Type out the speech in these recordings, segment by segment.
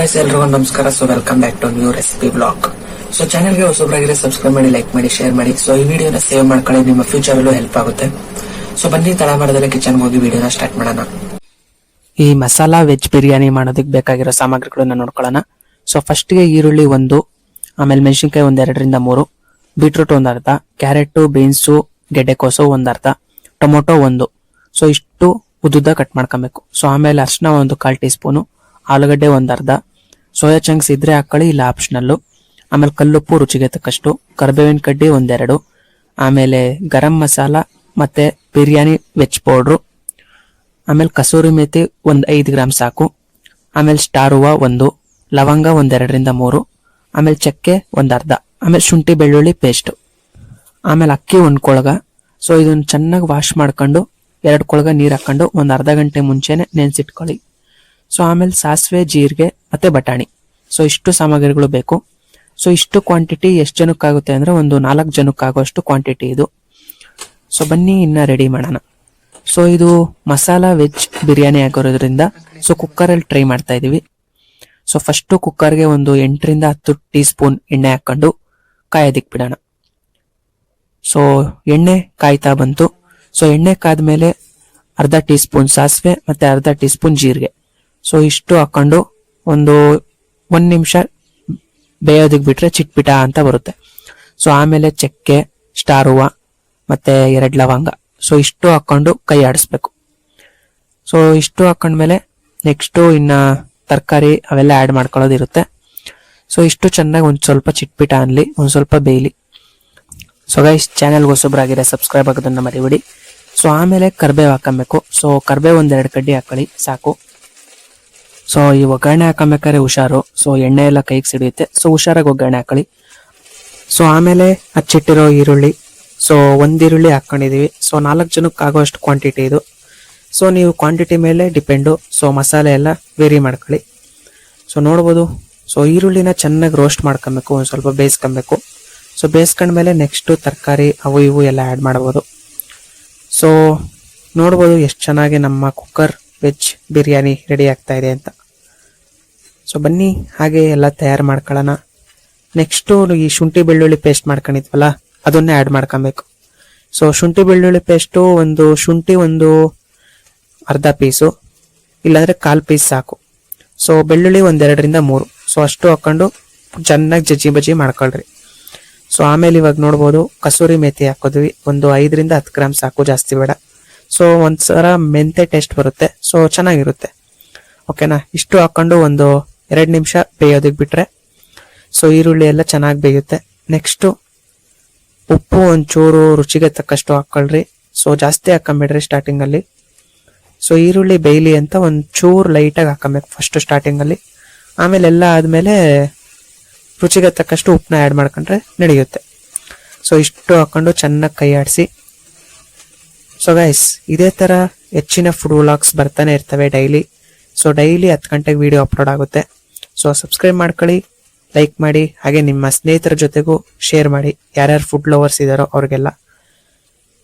Guys ಎಲ್ರಿಗೂ ನಮಸ್ಕಾರ. So welcome back to new recipe blog. So ಚಾನಲ್ಗೆ ಹೊಸಬ್ರಾಗಿದ್ರೆ ಸಬ್ಸ್ಕ್ರೈಬ್ ಮಾಡಿ, ಲೈಕ್ ಮಾಡಿ, ಶೇರ್ ಮಾಡಿ. ಸೊ ಈ ವಿಡಿಯೋನ ಸೇವ್ ಮಾಡ್ಕೊಳ್ಳಿ, ನಿಮ್ಮ ಫ್ಯೂಚರ್ ಅಲ್ಲೂ ಹೆಲ್ಪ್ ಆಗುತ್ತೆ. ಸೊ ಬನ್ನಿ ತಡ ಮಾಡದಲ್ಲೇ ಕಿಚನ್ ಹೋಗಿ ವಿಡಿಯೋನ ಸ್ಟಾರ್ಟ್ ಮಾಡೋಣ. ಈ ಮಸಾಲಾ ವೆಜ್ ಬಿರಿಯಾನಿ ಮಾಡೋದಕ್ಕೆ ಬೇಕಾಗಿರೋ ಸಾಮಗ್ರಿಗಳನ್ನ ನೋಡ್ಕೊಳ್ಳೋಣ. ಸೊ ಫಸ್ಟ್ಗೆ ಈರುಳ್ಳಿ 1, ಆಮೇಲೆ ಮೆಣಸಿನ್ಕಾಯಿ 1-2 3, ಬೀಟ್ರೂಟ್ 1 ಅರ್ಧ, ಕ್ಯಾರೆಟ್, ಬೀನ್ಸು, ಗೆಡ್ಡೆಕೋಸು 1 ಅರ್ಧ, ಟೊಮೊಟೊ 1. ಸೊ ಇಷ್ಟು ಉದ್ದುದ್ದ ಕಟ್ ಮಾಡ್ಕೊಬೇಕು. ಸೊ ಆಮೇಲೆ ಅರ್ಶಿನ 1/4 ಟೀ ಸ್ಪೂನು, ಆಲೂಗಡ್ಡೆ 1 ಅರ್ಧ, ಸೋಯಾ ಚಂಕ್ಸ್ ಇದ್ರೆ ಹಾಕೊಳ್ಳಿ, ಇಲ್ಲ ಆಪ್ಷನಲ್ಲು. ಆಮೇಲೆ ಕಲ್ಲುಪ್ಪು ರುಚಿಗೆ ತಕ್ಕಷ್ಟು, ಕರಿಬೇವಿನ ಕಡ್ಡಿ 1-2, ಆಮೇಲೆ ಗರಂ ಮಸಾಲ ಮತ್ತೆ ಬಿರಿಯಾನಿ ವೆಜ್ ಪೌಡ್ರು, ಆಮೇಲೆ ಕಸೂರಿ ಮೇಥಿ 5 ಗ್ರಾಮ್ ಸಾಕು, ಆಮೇಲೆ ಸ್ಟಾರ್ ಹೂವ 1, ಲವಂಗ 1-2 3, ಆಮೇಲೆ ಚಕ್ಕೆ 1 ಅರ್ಧ, ಆಮೇಲೆ ಶುಂಠಿ ಬೆಳ್ಳುಳ್ಳಿ ಪೇಸ್ಟ್, ಆಮೇಲೆ ಅಕ್ಕಿ 1 ಕೊಳಗ. ಸೊ ಇದನ್ನ ಚೆನ್ನಾಗಿ ವಾಶ್ ಮಾಡ್ಕೊಂಡು 2 ಕೊಳಗ ನೀರು ಹಾಕೊಂಡು ಒಂದು ಅರ್ಧ ಗಂಟೆ ಮುಂಚೆನೆ ನೆನ್ಸಿಟ್ಕೊಳ್ಳಿ. ಸೊ ಆಮೇಲೆ ಸಾಸಿವೆ, ಜೀರಿಗೆ ಮತ್ತೆ ಬಟಾಣಿ. ಸೊ ಇಷ್ಟು ಸಾಮಗ್ರಿಗಳು ಬೇಕು. ಸೊ ಇಷ್ಟು ಕ್ವಾಂಟಿಟಿ ಎಷ್ಟು ಜನಕ್ಕಾಗುತ್ತೆ ಅಂದ್ರೆ ಒಂದು 4 ಜನಕ್ಕಾಗುವಷ್ಟು ಕ್ವಾಂಟಿಟಿ ಇದು. ಸೊ ಬನ್ನಿ ಇನ್ನ ರೆಡಿ ಮಾಡೋಣ. ಸೊ ಇದು ಮಸಾಲಾ ವೆಜ್ ಬಿರಿಯಾನಿ ಆಗಿರೋದ್ರಿಂದ ಸೊ ಕುಕ್ಕರಲ್ಲಿ ಟ್ರೈ ಮಾಡ್ತಾ ಇದೀವಿ. ಸೊ ಫಸ್ಟ್ ಕುಕ್ಕರ್ಗೆ ಒಂದು 8-10 ಟೀ ಸ್ಪೂನ್ ಎಣ್ಣೆ ಹಾಕೊಂಡು ಕಾಯೋದಿಕ್ ಬಿಡೋಣ. ಸೊ ಎಣ್ಣೆ ಕಾಯ್ತಾ ಬಂತು. ಸೊ ಎಣ್ಣೆ ಕಾದ್ಮೇಲೆ ಅರ್ಧ ಟೀ ಸ್ಪೂನ್ ಸಾಸಿವೆ ಮತ್ತೆ ಅರ್ಧ ಟೀ ಸ್ಪೂನ್ ಜೀರಿಗೆ. ಸೊ ಇಷ್ಟು ಹಾಕೊಂಡು ಒಂದು 1 ನಿಮಿಷ ಬೇಯೋದಕ್ಕೆ ಬಿಟ್ರೆ ಚಿಟ್ಪಿಟ ಅಂತ ಬರುತ್ತೆ. ಸೊ ಆಮೇಲೆ ಚಕ್ಕೆ, ಸ್ಟಾರ್ ಹೂವ ಮತ್ತೆ 2 ಲವಂಗ. ಸೊ ಇಷ್ಟು ಹಾಕೊಂಡು ಕೈ ಆಡಿಸ್ಬೇಕು. ಸೊ ಇಷ್ಟು ಹಾಕೊಂಡ್ಮೇಲೆ ನೆಕ್ಸ್ಟ್ ಇನ್ನ ತರಕಾರಿ ಅವೆಲ್ಲ ಆಡ್ ಮಾಡ್ಕೊಳ್ಳೋದಿರುತ್ತೆ. ಸೊ ಇಷ್ಟು ಚೆನ್ನಾಗಿ ಒಂದ್ ಸ್ವಲ್ಪ ಚಿಟ್ಪಿಟ ಅನ್ಲಿ, ಒಂದ್ ಸ್ವಲ್ಪ ಬೇಯಲಿ. ಸೊ ಗೈಸ್ ಚಾನೆಲ್ಗೆ ಹೊಸಬ್ರಾಗಿದ್ರೆ ಸಬ್ಸ್ಕ್ರೈಬ್ ಆಗೋದನ್ನ ಮರಿಬೇಡಿ. ಸೊ ಆಮೇಲೆ ಕರ್ಬೇವು ಹಾಕಬೇಕು. ಸೊ ಕರ್ಬೇವು 1-2 ಕಡ್ಡಿ ಹಾಕೊಳ್ಳಿ ಸಾಕು. ಸೊ ಈ ಒಗ್ಗರಣೆ ಹಾಕಬೇಕಾದ್ರೆ ಹುಷಾರು. ಸೊ ಎಣ್ಣೆ ಎಲ್ಲ ಕೈಗೆ ಸಿಡಿಯುತ್ತೆ. ಸೊ ಹುಷಾರಾಗಿ ಒಗ್ಗರಣೆ ಹಾಕೊಳ್ಳಿ. ಸೊ ಆಮೇಲೆ ಹಚ್ಚಿಟ್ಟಿರೋ ಈರುಳ್ಳಿ. ಸೊ 1 ಈರುಳ್ಳಿ ಹಾಕೊಂಡಿದೀವಿ. ಸೊ 4 ಜನಕ್ಕೆ ಆಗೋಷ್ಟು ಕ್ವಾಂಟಿಟಿ ಇದು. ಸೊ ನೀವು ಕ್ವಾಂಟಿಟಿ ಮೇಲೆ ಡಿಪೆಂಡು. ಸೊ ಮಸಾಲೆ ಎಲ್ಲ ವೇರಿ ಮಾಡ್ಕೊಳ್ಳಿ. ಸೊ ನೋಡ್ಬೋದು. ಸೊ ಈರುಳ್ಳಿನ ಚೆನ್ನಾಗಿ ರೋಸ್ಟ್ ಮಾಡ್ಕೊಬೇಕು, ಒಂದು ಸ್ವಲ್ಪ ಬೇಯಿಸ್ಕೊಬೇಕು. ಸೊ ಬೇಯಿಸ್ಕೊಂಡ್ಮೇಲೆ ನೆಕ್ಸ್ಟ್ ತರಕಾರಿ ಅವು ಇವು ಎಲ್ಲ ಆ್ಯಡ್ ಮಾಡ್ಬೋದು. ಸೊ ನೋಡ್ಬೋದು ಎಷ್ಟು ಚೆನ್ನಾಗಿ ನಮ್ಮ ಕುಕ್ಕರ್ ವೆಜ್ ಬಿರಿಯಾನಿ ರೆಡಿ ಆಗ್ತಾ ಇದೆ ಅಂತ. ಸೊ ಬನ್ನಿ ಹಾಗೆ ಎಲ್ಲ ತಯಾರು ಮಾಡ್ಕೊಳ್ಳೋಣ. ನೆಕ್ಸ್ಟು ಈ ಶುಂಠಿ ಬೆಳ್ಳುಳ್ಳಿ ಪೇಸ್ಟ್ ಮಾಡ್ಕೊಂಡಿದ್ವಲ್ಲ ಅದನ್ನೇ ಆ್ಯಡ್ ಮಾಡ್ಕೊಬೇಕು. ಸೊ ಶುಂಠಿ ಬೆಳ್ಳುಳ್ಳಿ ಪೇಸ್ಟು ಶುಂಠಿ ಒಂದು ಅರ್ಧ ಪೀಸು, ಇಲ್ಲಾಂದ್ರೆ 1/4 ಪೀಸ್ ಸಾಕು. ಸೊ ಬೆಳ್ಳುಳ್ಳಿ 1-2-3. ಸೊ ಅಷ್ಟು ಹಾಕೊಂಡು ಚೆನ್ನಾಗಿ ಜಜ್ಜಿ ಬಜ್ಜಿ ಮಾಡ್ಕೊಳ್ರಿ. ಸೊ ಆಮೇಲೆ ಇವಾಗ ನೋಡ್ಬೋದು ಕಸೂರಿ ಮೇಥಿ ಹಾಕೋದ್ವಿ. ಒಂದು 5-10 ಗ್ರಾಮ್ ಸಾಕು, ಜಾಸ್ತಿ ಬೇಡ. ಸೊ ಒಂದ್ಸಲ ಮೆಂತೆ ಟೇಸ್ಟ್ ಬರುತ್ತೆ. ಸೊ ಚೆನ್ನಾಗಿರುತ್ತೆ. ಓಕೆನಾ? ಇಷ್ಟು ಹಾಕೊಂಡು ಒಂದು 2 ನಿಮಿಷ ಬೇಯೋದಕ್ಕೆ ಬಿಟ್ರೆ ಸೊ ಈರುಳ್ಳಿ ಎಲ್ಲ ಚೆನ್ನಾಗಿ ಬೇಯುತ್ತೆ. ನೆಕ್ಸ್ಟು ಉಪ್ಪು ಒಂಚೂರು ರುಚಿಗೆ ತಕ್ಕಷ್ಟು ಹಾಕೊಳ್ರಿ. ಸೊ ಜಾಸ್ತಿ ಹಾಕೊಂಬಿಡ್ರಿ ಸ್ಟಾರ್ಟಿಂಗಲ್ಲಿ. ಸೊ ಈರುಳ್ಳಿ ಬೇಯಲಿ ಅಂತ ಒಂಚೂರು ಲೈಟಾಗಿ ಹಾಕೊಬೇಕು ಫಸ್ಟ್ ಸ್ಟಾರ್ಟಿಂಗಲ್ಲಿ. ಆಮೇಲೆ ಎಲ್ಲ ಆದಮೇಲೆ ರುಚಿಗೆ ತಕ್ಕಷ್ಟು ಉಪ್ಪನ್ನ ಆ್ಯಡ್ ಮಾಡ್ಕೊಂಡ್ರೆ ನಡೆಯುತ್ತೆ. ಸೊ ಇಷ್ಟು ಹಾಕೊಂಡು ಚೆನ್ನಾಗಿ ಕೈ ಆಡಿಸಿ. ಸೊ ಗೈಸ್ ಇದೇ ಥರ ಹೆಚ್ಚಿನ ಫುಡ್ ವ್ಲಾಗ್ಸ್ ಬರ್ತಾನೆ ಇರ್ತವೆ ಡೈಲಿ. ಸೊ ಡೈಲಿ 10 ಗಂಟೆಗೆ ವಿಡಿಯೋ ಅಪ್ಲೋಡ್ ಆಗುತ್ತೆ. ಸೊ ಸಬ್ಸ್ಕ್ರೈಬ್ ಮಾಡ್ಕೊಳ್ಳಿ, ಲೈಕ್ ಮಾಡಿ, ಹಾಗೆ ನಿಮ್ಮ ಸ್ನೇಹಿತರ ಜೊತೆಗೂ ಶೇರ್ ಮಾಡಿ, ಯಾರ್ಯಾರು ಫುಡ್ ಲವರ್ಸ್ ಇದ್ದಾರೋ ಅವ್ರಿಗೆಲ್ಲ.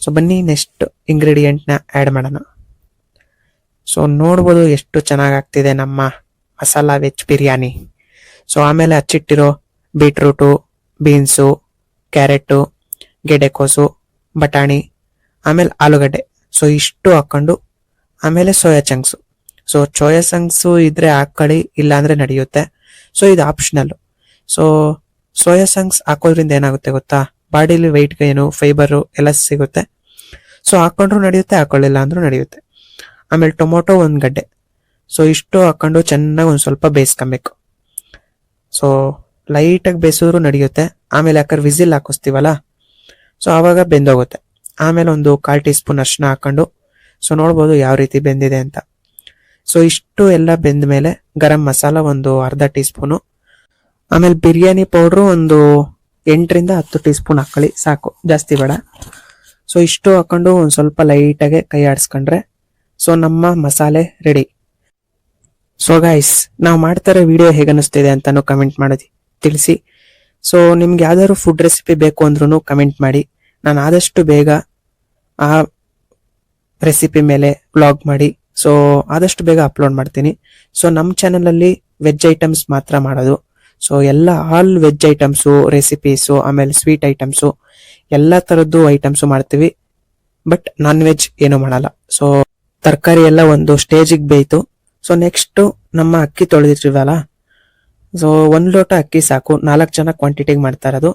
ಸೊ ಬನ್ನಿ ನೆಕ್ಸ್ಟ್ ಇಂಗ್ರೀಡಿಯೆಂಟ್ನ ಆ್ಯಡ್ ಮಾಡೋಣ. ಸೊ ನೋಡ್ಬೋದು ಎಷ್ಟು ಚೆನ್ನಾಗಿ ಆಗ್ತಿದೆ ನಮ್ಮ ಮಸಾಲಾ ವೆಜ್ ಬಿರಿಯಾನಿ. ಸೊ ಆಮೇಲೆ ಹಚ್ಚಿಟ್ಟಿರೋ ಬೀಟ್ರೂಟು, ಬೀನ್ಸು, ಕ್ಯಾರೆಟು, ಗೆಡ್ಡೆಕೋಸು, ಬಟಾಣಿ, ಆಮೇಲೆ ಆಲೂಗಡ್ಡೆ. ಸೊ ಇಷ್ಟು ಹಾಕೊಂಡು ಆಮೇಲೆ soya chunks. So soya chunks ಇದ್ರೆ ಹಾಕೊಳ್ಳಿ, ಇಲ್ಲ ಅಂದ್ರೆ ನಡೆಯುತ್ತೆ. ಸೊ ಇದು ಆಪ್ಷನಲ್ಲು. ಸೊ ಸೋಯಾ ಚಂಕ್ಸ್ ಹಾಕೋದ್ರಿಂದ ಏನಾಗುತ್ತೆ ಗೊತ್ತಾ, ಬಾಡಿಲಿ ವೆಯ್ಟ್ ಗೇನು, ಫೈಬರು ಎಲ್ಲ ಸಿಗುತ್ತೆ. ಸೊ ಹಾಕೊಂಡ್ರು ನಡೆಯುತ್ತೆ, ಹಾಕೊಳ್ಳಿಲ್ಲ ಅಂದ್ರೂ ನಡೆಯುತ್ತೆ. ಆಮೇಲೆ ಟೊಮೊಟೊ 1 ಗಡ್ಡೆ. ಸೊ ಇಷ್ಟು ಹಾಕೊಂಡು ಚೆನ್ನಾಗಿ ಒಂದು ಸ್ವಲ್ಪ ಬೇಯಿಸ್ಕೊಬೇಕು. ಸೊ ಲೈಟಾಗಿ ಬೇಯಿಸಿದ್ರು ನಡೆಯುತ್ತೆ. ಆಮೇಲೆ ಯಾಕಂದ್ರೆ ವಿಸಿಲ್ ಹಾಕಿಸ್ತೀವಲ್ಲ, ಸೊ ಆವಾಗ ಬೆಂದೋಗುತ್ತೆ. ಆಮೇಲೆ ಒಂದು 1/4 ಟೀ ಸ್ಪೂನ್ ಅರಿಶಿನ ಹಾಕೊಂಡು. ಸೊ ನೋಡ್ಬೋದು ಯಾವ ರೀತಿ ಬೆಂದಿದೆ ಅಂತ. ಸೊ ಇಷ್ಟು ಎಲ್ಲ ಬೆಂದ ಮೇಲೆ ಗರಂ ಮಸಾಲ ಒಂದು ಅರ್ಧ ಟೀ ಸ್ಪೂನು, ಆಮೇಲೆ ಬಿರಿಯಾನಿ ಪೌಡ್ರು ಒಂದು 8-10 ಟೀ ಸ್ಪೂನ್ ಹಾಕೊಳ್ಳಿ ಸಾಕು, ಜಾಸ್ತಿ ಬೇಡ. ಸೊ ಇಷ್ಟು ಹಾಕೊಂಡು ಒಂದು ಸ್ವಲ್ಪ ಲೈಟಾಗೆ ಕೈ ಆಡಿಸ್ಕೊಂಡ್ರೆ ಸೊ ನಮ್ಮ ಮಸಾಲೆ ರೆಡಿ. ಸೊ ಗೈಸ್ ನಾವು ಮಾಡ್ತಾರೆ ವಿಡಿಯೋ ಹೇಗೆ ಅನಿಸ್ತಿದೆ ಅಂತಾನು ಕಮೆಂಟ್ ಮಾಡೋದು ತಿಳಿಸಿ. ಸೊ ನಿಮ್ಗೆ ಯಾವ್ದಾದ್ರು ಫುಡ್ ರೆಸಿಪಿ ಬೇಕು ಅಂದ್ರೂ ಕಮೆಂಟ್ ಮಾಡಿ. ನಾನು ಆದಷ್ಟು ಬೇಗ ಆ ರೆಸಿಪಿ ಮೇಲೆ ವ್ಲಾಗ್ ಮಾಡಿ ಸೊ ಆದಷ್ಟು ಬೇಗ ಅಪ್ಲೋಡ್ ಮಾಡ್ತೀನಿ. ಸೊ ನಮ್ಮ ಚಾನಲ್ ಅಲ್ಲಿ ವೆಜ್ ಐಟಮ್ಸ್ ಮಾತ್ರ ಮಾಡೋದು. ಸೊ ಎಲ್ಲ ಆಲ್ ವೆಜ್ ಐಟಮ್ಸು, ರೆಸಿಪೀಸು, ಆಮೇಲೆ ಸ್ವೀಟ್ ಐಟಮ್ಸು, ಎಲ್ಲ ತರದ್ದು ಐಟಮ್ಸು ಮಾಡ್ತೀವಿ. ಬಟ್ ನಾನ್ ವೆಜ್ ಏನು ಮಾಡಲ್ಲ. ಸೊ ತರಕಾರಿ ಎಲ್ಲ ಒಂದು ಸ್ಟೇಜಿಗೆ ಬೇಯ್ತು. ಸೊ ನೆಕ್ಸ್ಟ್ ನಮ್ಮ ಅಕ್ಕಿ ತೊಳೆದಿರ್ತೀವಲ್ಲ, ಸೊ 1 ಲೋಟ ಅಕ್ಕಿ ಸಾಕು, 4 ಜನ ಕ್ವಾಂಟಿಟಿಗೆ ಮಾಡ್ತಾ ಇರೋದು.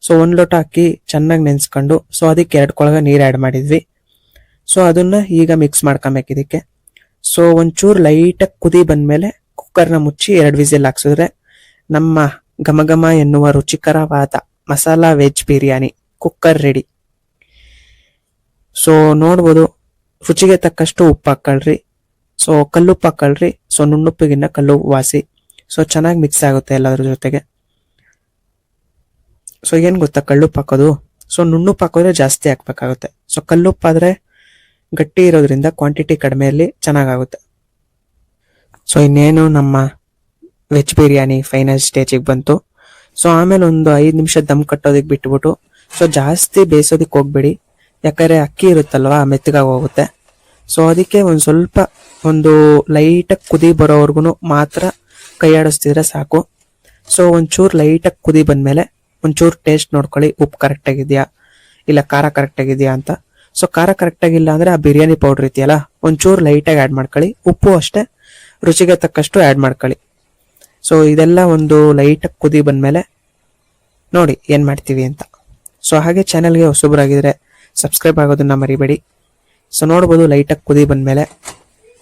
ಸೊ 1 ಲೋಟ ಅಕ್ಕಿ ಚೆನ್ನಾಗಿ ನೆನ್ಸ್ಕೊಂಡು, ಸೊ ಅದಕ್ಕೆ 2 ಕೊಳಗ ನೀರು ಆ್ಯಡ್ ಮಾಡಿದ್ವಿ. ಸೊ ಅದನ್ನ ಈಗ ಮಿಕ್ಸ್ ಮಾಡ್ಕೊಬೇಕು ಇದಕ್ಕೆ. ಸೊ ಒಂಚೂರು ಲೈಟಾಗಿ ಕುದಿ ಬಂದ್ಮೇಲೆ ಕುಕ್ಕರ್ನ ಮುಚ್ಚಿ 2 ವಿಸಿಲ್ ಹಾಕ್ಸಿದ್ರೆ ನಮ್ಮ ಘಮ ಎನ್ನುವ ರುಚಿಕರವಾದ masala veg biryani cooker ready. So ನೋಡ್ಬೋದು, ರುಚಿಗೆ ತಕ್ಕಷ್ಟು ಉಪ್ಪು ಹಾಕೊಳ್ರಿ. ಸೊ ಕಲ್ಲುಪ್ಪು ಹಾಕೊಳ್ರಿ. ಸೊ ನುಣ್ಣುಪ್ಪಿಗಿನ್ನ ಕಲ್ಲು ವಾಸಿ. ಸೊ ಚೆನ್ನಾಗಿ ಮಿಕ್ಸ್ ಆಗುತ್ತೆ ಎಲ್ಲದ್ರ ಜೊತೆಗೆ. ಸೊ ಏನ್ ಗೊತ್ತಾ ಕಲ್ಲುಪ್ಪು ಹಾಕೋದು? ಸೊ ನುಣ್ಣುಪ್ಪು ಹಾಕೋದ್ರೆ ಜಾಸ್ತಿ ಹಾಕ್ಬೇಕಾಗುತ್ತೆ. ಸೊ ಕಲ್ಲುಪ್ಪಾದ್ರೆ ಗಟ್ಟಿ ಇರೋದ್ರಿಂದ ಕ್ವಾಂಟಿಟಿ ಕಡಿಮೆಯಲ್ಲಿ ಚೆನ್ನಾಗಾಗುತ್ತೆ. ಸೊ ಇನ್ನೇನು ನಮ್ಮ ವೆಜ್ ಬಿರಿಯಾನಿ ಫೈನಲ್ ಸ್ಟೇಜಿಗೆ ಬಂತು. ಸೊ ಆಮೇಲೆ ಒಂದು 5 ನಿಮಿಷ ದಮ್ ಕಟ್ಟೋದಕ್ಕೆ ಬಿಟ್ಬಿಟ್ಟು, ಸೊ ಜಾಸ್ತಿ ಬೇಯಿಸೋದಕ್ಕೆ ಹೋಗ್ಬೇಡಿ, ಯಾಕಂದ್ರೆ ಅಕ್ಕಿ ಇರುತ್ತಲ್ವಾ ಮೆತ್ತಗಾಗಿ ಹೋಗುತ್ತೆ. ಸೊ ಅದಕ್ಕೆ ಒಂದು ಲೈಟಾಗಿ ಕುದಿ ಬರೋವರ್ಗು ಮಾತ್ರ ಕೈ ಆಡಿಸ್ತಿದ್ರೆ ಸಾಕು. ಸೊ ಒಂಚೂರು ಲೈಟಾಗಿ ಕುದಿ ಬಂದ್ಮೇಲೆ ಒಂಚೂರು ಟೇಸ್ಟ್ ನೋಡ್ಕೊಳ್ಳಿ, ಉಪ್ಪು ಕರೆಕ್ಟ್ ಆಗಿದೆಯಾ ಇಲ್ಲ ಖಾರ ಕರೆಕ್ಟ್ ಆಗಿದೆಯಾ ಅಂತ. ಸೊ ಖಾರ ಕರೆಕ್ಟ್ ಆಗಿಲ್ಲ ಅಂದ್ರೆ ಆ ಬಿರಿಯಾನಿ ಪೌಡರ್ ಇದೆಯಲ್ಲ, ಒಂಚೂರು ಲೈಟಾಗಿ ಆ್ಯಡ್ ಮಾಡ್ಕೊಳ್ಳಿ. ಉಪ್ಪು ಅಷ್ಟೇ ರುಚಿಗೆ ತಕ್ಕಷ್ಟು ಆ್ಯಡ್ ಮಾಡ್ಕೊಳ್ಳಿ. ಸೊ ಇದೆಲ್ಲ ಒಂದು ಲೈಟಾಗಿ ಕುದಿ ಬಂದ್ಮೇಲೆ ನೋಡಿ ಏನ್ ಮಾಡ್ತೀವಿ ಅಂತ. ಸೊ ಹಾಗೆ ಚಾನೆಲ್ಗೆ ಹೊಸಬರಾಗಿದ್ರೆ ಸಬ್ಸ್ಕ್ರೈಬ್ ಆಗೋದನ್ನ ಮರಿಬೇಡಿ. ಸೊ ನೋಡ್ಬೋದು ಲೈಟಾಗಿ ಕುದಿ ಬಂದ್ಮೇಲೆ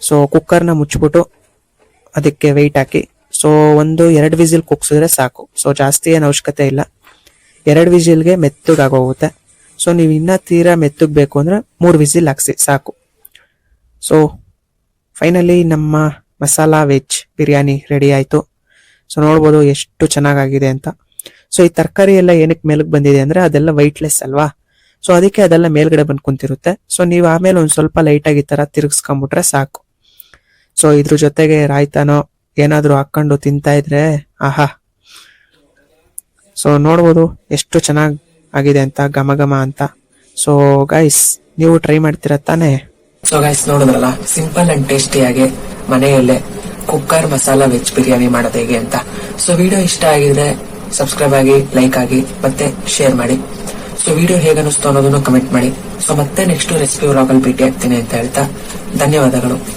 ಸೊ ಕುಕ್ಕರ್ನ ಮುಚ್ಚಿಬಿಟ್ಟು ಅದಕ್ಕೆ ವೆಯ್ಟ್ ಹಾಕಿ. ಸೊ 1-2 ವಿಸಿಲ್ ಕುಗ್ಸಿದ್ರೆ ಸಾಕು. ಸೊ ಜಾಸ್ತಿ ಏನು ಅವಶ್ಯಕತೆ ಇಲ್ಲ, 2 ವಿಸಿಲ್ಗೆ ಮೆತ್ತಗಾಗೋಗುತ್ತೆ. ಸೊ ನೀವು ಇನ್ನ ತೀರಾ ಮೆತ್ತಗ್ ಬೇಕು ಅಂದ್ರೆ 3 ವಿಸಿಲ್ ಹಾಕ್ಸಿ ಸಾಕು. ಸೊ ಫೈನಲಿ ನಮ್ಮ ಮಸಾಲಾ ವೆಜ್ ಬಿರಿಯಾನಿ ರೆಡಿ ಆಯ್ತು. ಸೊ ನೋಡ್ಬೋದು ಎಷ್ಟು ಚೆನ್ನಾಗಾಗಿದೆ ಅಂತ. ಸೊ ಈ ತರಕಾರಿ ಎಲ್ಲ ಏನಕ್ಕೆ ಮೇಲಕ್ಕೆ ಬಂದಿದೆ ಅಂದ್ರೆ ಅದೆಲ್ಲ ವೈಟ್ಲೆಸ್ ಅಲ್ವಾ, ಸೊ ಅದಕ್ಕೆ ಅದೆಲ್ಲ ಮೇಲ್ಗಡೆ ಬಂದು ಕುಂತಿರುತ್ತೆ. ಸೊ ನೀವು ಆಮೇಲೆ ಒಂದ್ ಸ್ವಲ್ಪ ಲೈಟಾಗಿ ಈ ತರ ತಿರುಗಿಸ್ಕೊಂಡ್ಬಿಟ್ರೆ ಸಾಕು. ಸೊ ಇದ್ರ ಜೊತೆಗೆ ರಾಯ್ತಾನೋ ಏನಾದ್ರು ಹಾಕೊಂಡು ತಿಂತಾ ಇದ್ರೆ ಆಹಾ. ಸೊ ನೋಡ್ಬೋದು ಎಷ್ಟು ಚೆನ್ನಾಗ್ ಆಗಿದೆ ಅಂತ, ಘಮ ಅಂತ. ಸೊ ಗೈಸ್ ನೀವು ಟ್ರೈ ಮಾಡ್ತೀರಾ ತಾನೇ? ಸೊ ಗೈಸ್ ನೋಡಿದ್ರಲ್ಲ, ಸಿಂಪಲ್ ಅಂಡ್ ಟೇಸ್ಟಿಯಾಗಿ ಮನೆಯಲ್ಲೇ ಕುಕ್ಕರ್ ಮಸಾಲಾ ವೆಜ್ ಬಿರಿಯಾನಿ ಮಾಡೋದು ಹೇಗೆ ಅಂತ. ಸೊ ವಿಡಿಯೋ ಇಷ್ಟ ಆಗಿದ್ರೆ ಸಬ್ಸ್ಕ್ರೈಬ್ ಆಗಿ, ಲೈಕ್ ಆಗಿ, ಮತ್ತೆ ಶೇರ್ ಮಾಡಿ. ಸೊ ವಿಡಿಯೋ ಹೇಗನ್ನಿಸ್ತು ಅನ್ನೋದನ್ನು ಕಮೆಂಟ್ ಮಾಡಿ. ಸೊ ಮತ್ತೆ ನೆಕ್ಸ್ಟ್ ರೆಸಿಪಿ ವ್ಲಾಗ್ ಅಲ್ಲಿ ಭೇಟಿ ಆಗ್ತೀನಿ ಅಂತ ಹೇಳ್ತಾ ಧನ್ಯವಾದಗಳು.